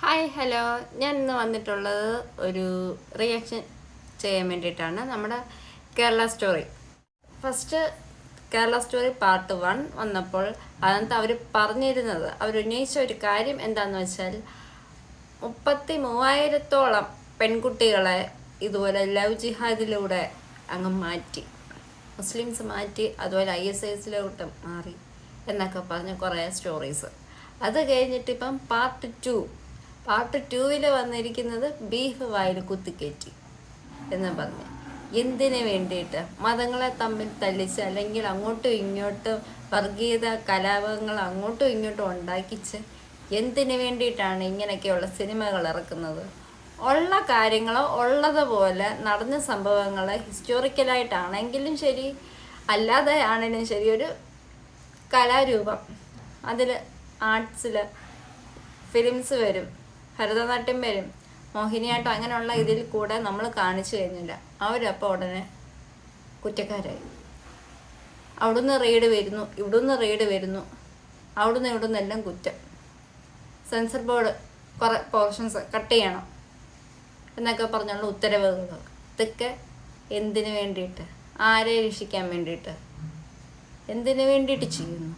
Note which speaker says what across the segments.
Speaker 1: Hi hello, ഞാൻ ഇന്ന് വന്നിട്ടുള്ളത് ഒരു റിയാക്ഷൻ ചെയ്യാൻ വേണ്ടിയിട്ടാണ്. നമ്മുടെ Kerala story first Kerala story part 1 വന്നപ്പോൾ അതിനകത്ത് അവരുന്നയിച്ച ഒരു കാര്യം എന്താണെന്ന് വെച്ചാൽ 33,000-ഓളം പെൺകുട്ടികളെ ഇതുപോലെ ലവ് ജിഹാദിലൂടെ അങ്ങ് മാറ്റി, മുസ്ലിംസ് മാറ്റി, അതുപോലെ ISISലോട്ട് മാറി എന്നൊക്കെ പറഞ്ഞ് കുറേ സ്റ്റോറീസ്. അത് കഴിഞ്ഞിട്ട് ഇപ്പം പാർട്ട് 2 വന്നിരിക്കുന്നത് ബീഫ് വായിൽ കുത്തിക്കയറ്റി എന്ന് പറഞ്ഞ് എന്തിനു വേണ്ടിയിട്ട് മതങ്ങളെ തമ്മിൽ തല്ലിച്ച്, അല്ലെങ്കിൽ അങ്ങോട്ടും ഇങ്ങോട്ടും വർഗീയത കലാപങ്ങൾ അങ്ങോട്ടും ഇങ്ങോട്ടും ഉണ്ടാക്കിച്ച് എന്തിനു വേണ്ടിയിട്ടാണ് ഇങ്ങനെയൊക്കെയുള്ള സിനിമകൾ ഇറക്കുന്നത്? ഉള്ള കാര്യങ്ങളോ ഉള്ളതുപോലെ നടന്ന സംഭവങ്ങൾ ഹിസ്റ്റോറിക്കലായിട്ടാണെങ്കിലും ശരി, അല്ലാതെ ആണെങ്കിലും ശരി, ഒരു കലാരൂപം, അതിൽ ആർട്സിൽ ഫിലിംസ് വരും, ഭരതനാട്യം വരും, മോഹിനിയാട്ടം, അങ്ങനെയുള്ള ഇതിൽ കൂടെ നമ്മൾ കാണിച്ചു കഴിഞ്ഞില്ല, അവരപ്പോൾ ഉടനെ കുറ്റക്കാരായി. അവിടുന്ന് റെയ്ഡ് വരുന്നു, ഇവിടുന്ന് റെയ്ഡ് വരുന്നു, അവിടുന്ന് ഇവിടുന്നെല്ലാം കുറ്റം. സെൻസർ ബോർഡ് കുറേ പോർഷൻസ് കട്ട് ചെയ്യണം എന്നൊക്കെ പറഞ്ഞുള്ള ഉത്തരവുകൾ. ഇതൊക്കെ എന്തിനു വേണ്ടിയിട്ട്? ആരെ രക്ഷിക്കാൻ വേണ്ടിയിട്ട്? എന്തിനു വേണ്ടിയിട്ട് ചെയ്യുന്നു?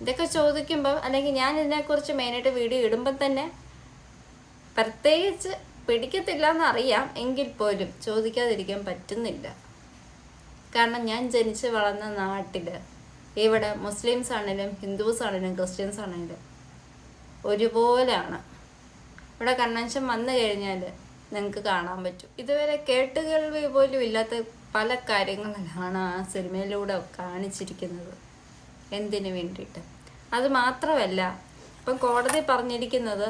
Speaker 1: ഇതൊക്കെ ചോദിക്കുമ്പോൾ, അല്ലെങ്കിൽ ഞാൻ ഇതിനെക്കുറിച്ച് മെയിനായിട്ട് വീഡിയോ ഇടുമ്പം തന്നെ പ്രത്യേകിച്ച് പിടിക്കത്തില്ല എന്നറിയാം, എങ്കിൽ പോലും ചോദിക്കാതിരിക്കാൻ പറ്റുന്നില്ല. കാരണം ഞാൻ ജനിച്ച് വളർന്ന നാട്ടിൽ ഇവിടെ മുസ്ലിംസ് ആണെങ്കിലും ഹിന്ദുസ് ആണെങ്കിലും ക്രിസ്ത്യൻസ് ആണെങ്കിലും ഒരുപോലെയാണ്. ഇവിടെ കൺവെൻഷൻ വന്നു കഴിഞ്ഞാൽ നിങ്ങൾക്ക് കാണാൻ പറ്റും. ഇതുവരെ കേട്ടുകേൾവി പോലും ഇല്ലാത്ത പല കാര്യങ്ങളാണ് ആ സിനിമയിലൂടെ കാണിച്ചിരിക്കുന്നത്. എന്തിനു വേണ്ടിയിട്ട്? അത് മാത്രമല്ല, ഇപ്പം കോടതി പറഞ്ഞിരിക്കുന്നത്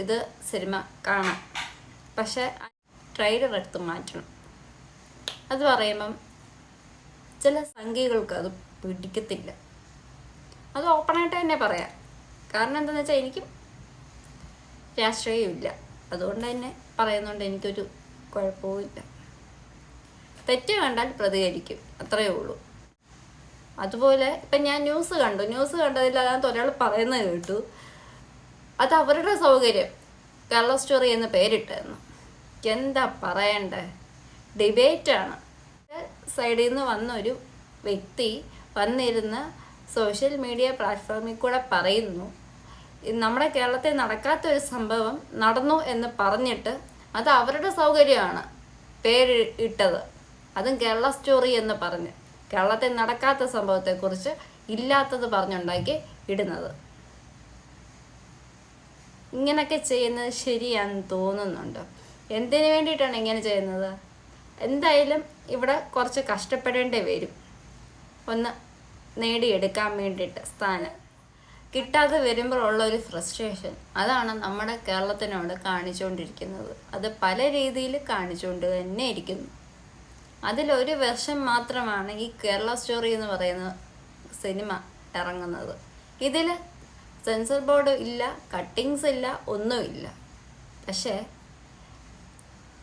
Speaker 1: ഇത് സിനിമ കാണാം, പക്ഷെ ട്രെയിലർ എടുത്ത് മാറ്റണം. അത് പറയുമ്പം ചില സംഖ്യകൾക്ക് അത് പിടിക്കത്തില്ല. അത് ഓപ്പണായിട്ട് തന്നെ പറയാം. കാരണം എന്താണെന്ന് വെച്ചാൽ എനിക്കും രാഷ്ട്രീയമില്ല, അതുകൊണ്ട് തന്നെ പറയുന്നതുകൊണ്ട് എനിക്കൊരു കുഴപ്പവുമില്ല. തെറ്റ് കണ്ടാൽ പ്രതികരിക്കും, അത്രയേ ഉള്ളൂ. അതുപോലെ ഇപ്പം ഞാൻ ന്യൂസ് കണ്ടതിൽ അതിനകത്ത് ഒരാൾ പറയുന്നത് കേട്ടു, അത് അവരുടെ സൗകര്യം കേരള സ്റ്റോറി എന്ന് പേരിട്ടെന്ന്. എന്താ പറയണ്ടേ? ഡിബേറ്റാണ്. സൈഡിൽ നിന്ന് വന്നൊരു വ്യക്തി വന്നിരുന്ന് സോഷ്യൽ മീഡിയ പ്ലാറ്റ്ഫോമിൽ കൂടെ പറയുന്നു, നമ്മുടെ കേരളത്തിൽ നടക്കാത്തൊരു സംഭവം നടന്നു എന്ന് പറഞ്ഞിട്ട് അത് അവരുടെ സൗകര്യമാണ് പേരിട്ടത്, അതും കേരള സ്റ്റോറി എന്ന് പറഞ്ഞ്. കേരളത്തിൽ നടക്കാത്ത സംഭവത്തെക്കുറിച്ച് ഇല്ലാത്തത് പറഞ്ഞുണ്ടാക്കി ഇടുന്നത്. ഇങ്ങനൊക്കെ ചെയ്യുന്നത് ശരിയാണെന്ന് തോന്നുന്നുണ്ട്. എന്തിനു വേണ്ടിയിട്ടാണ് ഇങ്ങനെ ചെയ്യുന്നത്? എന്തായാലും ഇവിടെ കുറച്ച് കഷ്ടപ്പെടേണ്ടി വരും, ഒന്ന് നേടിയെടുക്കാൻ വേണ്ടിയിട്ട്. സ്ഥാനം കിട്ടാതെ വരുമ്പോഴുള്ള ഒരു ഫ്രസ്ട്രേഷൻ, അതാണ് നമ്മുടെ കേരളത്തിനോട് കാണിച്ചുകൊണ്ടിരിക്കുന്നത്. അത് പല രീതിയിൽ കാണിച്ചുകൊണ്ട് തന്നെ ഇരിക്കുന്നു. അതിലൊരു വർഷം മാത്രമാണ് ഈ കേരള സ്റ്റോറി എന്ന് പറയുന്ന സിനിമ ഇറങ്ങുന്നത്. ഇതിൽ സെൻസർ ബോർഡ് ഇല്ല, കട്ടിങ്സ് ഇല്ല, ഒന്നുമില്ല. പക്ഷേ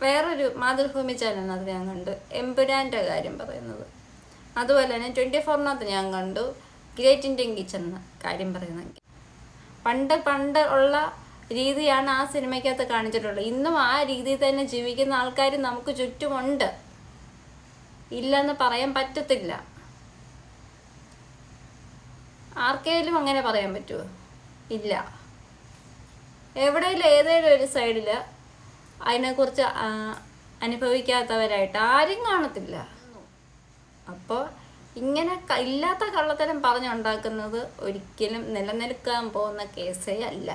Speaker 1: വേറൊരു മാതൃഭൂമി ചാനലിനകത്ത് ഞാൻ കണ്ടു എമ്പുരാൻ്റെ കാര്യം പറയുന്നത്. അതുപോലെ തന്നെ 24-നകത്ത് ഞാൻ കണ്ടു ഗ്രേറ്റ് ഇന്ത്യൻ കിച്ചൺ എന്ന കാര്യം പറയുന്നത്. പണ്ട് ഉള്ള രീതിയാണ് ആ സിനിമയ്ക്കകത്ത് കാണിച്ചിട്ടുള്ളത്. ഇന്നും ആ രീതിയിൽ തന്നെ ജീവിക്കുന്ന ആൾക്കാർ നമുക്ക് ചുറ്റുമുണ്ട്, ഇല്ലെന്ന് പറയാൻ പറ്റത്തില്ല. ആർക്കെങ്കിലും അങ്ങനെ പറയാൻ പറ്റുമോ? ഇല്ല. എവിടെയെങ്കിലും ഏതെങ്കിലും ഒരു സൈഡിൽ അതിനെക്കുറിച്ച് അനുഭവിക്കാത്തവരായിട്ട് ആരും കാണത്തില്ല. അപ്പോൾ ഇങ്ങനെ ഇല്ലാത്ത കള്ളത്തരം പറഞ്ഞുണ്ടാക്കുന്നത് ഒരിക്കലും നിലനിൽക്കാൻ പോകുന്ന കേസേ അല്ല.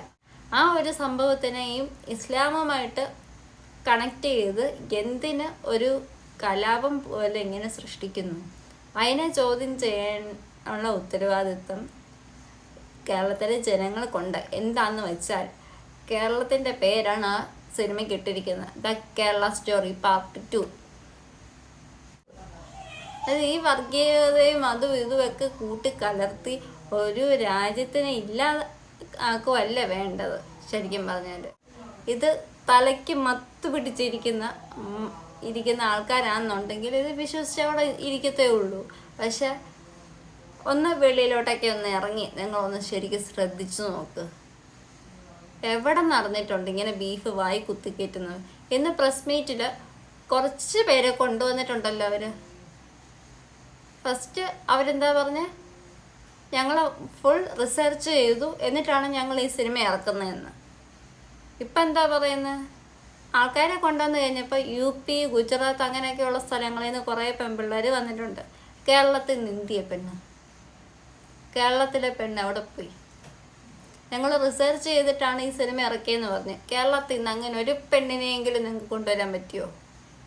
Speaker 1: ആ ഒരു സംഭവത്തിനെയും ഇസ്ലാമുമായിട്ട് കണക്ട് ചെയ്ത് എന്തിന് ഒരു കലാപം പോലെ ഇങ്ങനെ സൃഷ്ടിക്കുന്നു? അതിനെ ചോദ്യം ചെയ്യാനുള്ള ഉത്തരവാദിത്വം കേരളത്തിലെ ജനങ്ങൾക്കുണ്ട്. എന്താണെന്ന് വെച്ചാൽ കേരളത്തിൻ്റെ പേരാണ് ആ സിനിമയ്ക്ക് ഇട്ടിരിക്കുന്നത്, ദ കേരള സ്റ്റോറി പാർട്ട് 2. അത് ഈ വർഗീയതയും അതും ഇതുമൊക്കെ കൂട്ടിക്കലർത്തി ഒരു രാജ്യത്തിനെ ഇല്ലാതാക്കുവല്ല വേണ്ടത്. ശരിക്കും പറഞ്ഞാൽ ഇത് തലയ്ക്ക് മത്ത് പിടിച്ചിരിക്കുന്ന ആൾക്കാരാണെന്നുണ്ടെങ്കിൽ ഇത് വിശ്വസിച്ച് അവിടെ ഇരിക്കത്തേ ഉള്ളൂ. പക്ഷെ ഒന്ന് വെളിയിലോട്ടൊക്കെ ഒന്ന് ഇറങ്ങി നിങ്ങളൊന്ന് ശരിക്കും ശ്രദ്ധിച്ചു നോക്ക്. എവിടെ നടന്നിട്ടുണ്ട് ഇങ്ങനെ ബീഫ് വായി കുത്തിക്കയറ്റുന്നത്? ഇന്ന് പ്രസ് മീറ്റിൽ കുറച്ച് പേരെ കൊണ്ടുവന്നിട്ടുണ്ടല്ലോ അവർ. ഫസ്റ്റ് അവരെന്താ പറഞ്ഞേ, ഞങ്ങൾ ഫുൾ റിസർച്ച് ചെയ്തു എന്നിട്ടാണ് ഞങ്ങൾ ഈ സിനിമ ഇറക്കുന്നതെന്ന്. ഇപ്പം എന്താ പറയുന്നത്, ആൾക്കാരെ കൊണ്ടുവന്ന് കഴിഞ്ഞപ്പോൾ UP, ഗുജറാത്ത് അങ്ങനെയൊക്കെയുള്ള സ്ഥലങ്ങളിൽ നിന്ന് കുറേ പെൺപിള്ളേർ വന്നിട്ടുണ്ട്. കേരളത്തിൽ നിന്ന് ഇന്ത്യ പെണ്ണ്, കേരളത്തിലെ പെണ്ണ് അവിടെ പോയി. ഞങ്ങൾ റിസർച്ച് ചെയ്തിട്ടാണ് ഈ സിനിമ ഇറക്കിയെന്ന് പറഞ്ഞ് കേരളത്തിൽ നിന്ന് അങ്ങനെ ഒരു പെണ്ണിനെയെങ്കിലും നിങ്ങൾക്ക് കൊണ്ടുവരാൻ പറ്റുമോ?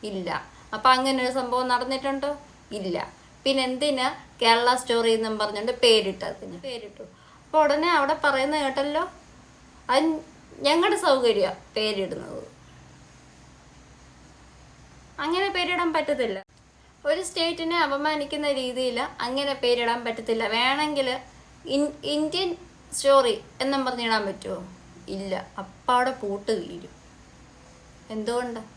Speaker 1: ഇല്ല. അപ്പം അങ്ങനെ ഒരു സംഭവം നടന്നിട്ടുണ്ടോ? ഇല്ല. പിന്നെ എന്തിനാ കേരള സ്റ്റോറി എന്നും പറഞ്ഞുകൊണ്ട് പേരിട്ടു. അപ്പോൾ ഉടനെ അവിടെ പറയുന്നത് കേട്ടല്ലോ, അത് ഞങ്ങളുടെ സൗകര്യമാണ് പേരിടുന്നത്. അങ്ങനെ പേരിടാൻ പറ്റത്തില്ല. ഒരു സ്റ്റേറ്റിനെ അപമാനിക്കുന്ന രീതിയിൽ അങ്ങനെ പേരിടാൻ പറ്റത്തില്ല. വേണമെങ്കിൽ ഇന്ത്യൻ സ്റ്റോറി എന്നും പറഞ്ഞിടാൻ പറ്റുമോ? ഇല്ല. അപ്പം അവിടെ പൂട്ട് വീഴും. എന്തുകൊണ്ടാണ്?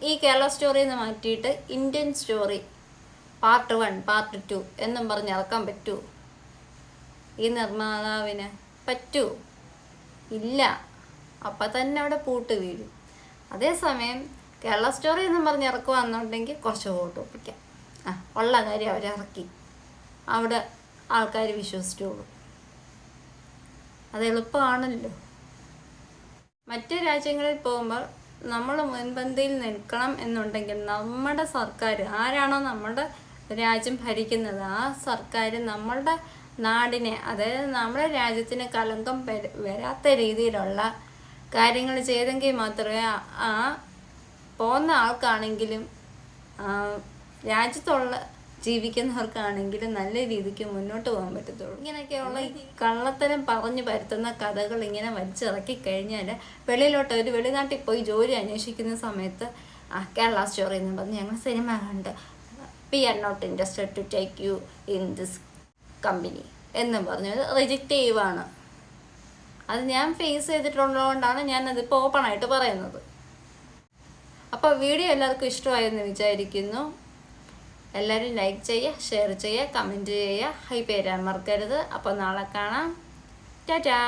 Speaker 1: ഈ കേരള സ്റ്റോറി എന്ന് മാറ്റിയിട്ട് ഇന്ത്യൻ സ്റ്റോറി പാർട്ട് 1, പാർട്ട് 2 എന്നും പറഞ്ഞ് ഇറക്കാൻ പറ്റുമോ? ഈ നിർമ്മാതാവിന് പറ്റുമോ? ഇല്ല. അപ്പം തന്നെ അവിടെ പൂട്ട് വീഴും. അതേസമയം കേരള സ്റ്റോറി എന്നും പറഞ്ഞ് ഇറക്കുവാന്നുണ്ടെങ്കിൽ കുറച്ച് വോട്ട് ഒപ്പിക്കാം. ഉള്ള കാര്യം അവരിറക്കി, അവിടെ ആൾക്കാർ വിശ്വസിച്ചോളൂ. അത് എളുപ്പമാണല്ലോ. മറ്റ് രാജ്യങ്ങളിൽ പോകുമ്പോൾ നമ്മൾ മുൻപന്തിയിൽ നിൽക്കണം എന്നുണ്ടെങ്കിൽ നമ്മുടെ സർക്കാർ, ആരാണോ നമ്മുടെ രാജ്യം ഭരിക്കുന്നത്, ആ സർക്കാർ നമ്മളുടെ നാടിനെ, അതായത് നമ്മുടെ രാജ്യത്തിന് കളങ്കം വരാത്ത രീതിയിലുള്ള കാര്യങ്ങൾ ചെയ്തെങ്കിൽ മാത്രമേ ആ പോകുന്ന ആൾക്കാണെങ്കിലും രാജ്യത്തുള്ള ജീവിക്കുന്നവർക്കാണെങ്കിലും നല്ല രീതിക്ക് മുന്നോട്ട് പോകാൻ പറ്റത്തുള്ളൂ. ഇങ്ങനെയൊക്കെയുള്ള കള്ളത്തരം പറഞ്ഞു പരത്തുന്ന കഥകൾ ഇങ്ങനെ വലിച്ചിറക്കി കഴിഞ്ഞാൽ വെളിയിലോട്ട് ഒരു വെളിനാട്ടിൽ പോയി ജോലി അന്വേഷിക്കുന്ന സമയത്ത് കേരള സ്റ്റോറി എന്ന് പറഞ്ഞ് ഞങ്ങൾ സിനിമ കണ്ട് we are not interested to take you in this company എന്നും പറഞ്ഞത് റിജക്റ്റ് ചെയ്യുവാണ്. അത് ഞാൻ ഫേസ് ചെയ്തിട്ടുള്ളതുകൊണ്ടാണ് ഞാനതിപ്പോൾ ഓപ്പണായിട്ട് പറയുന്നത്. അപ്പോൾ വീഡിയോ എല്ലാവർക്കും ഇഷ്ടമായെന്ന് വിചാരിക്കുന്നു. എല്ലാവരും ലൈക്ക് ചെയ്യുക, ഷെയർ ചെയ്യുക, കമൻറ്റ് ചെയ്യുക, ഹൈപ്പ് തരാൻ മറക്കരുത്. അപ്പോൾ നാളെ കാണാം. ടാറ്റാ.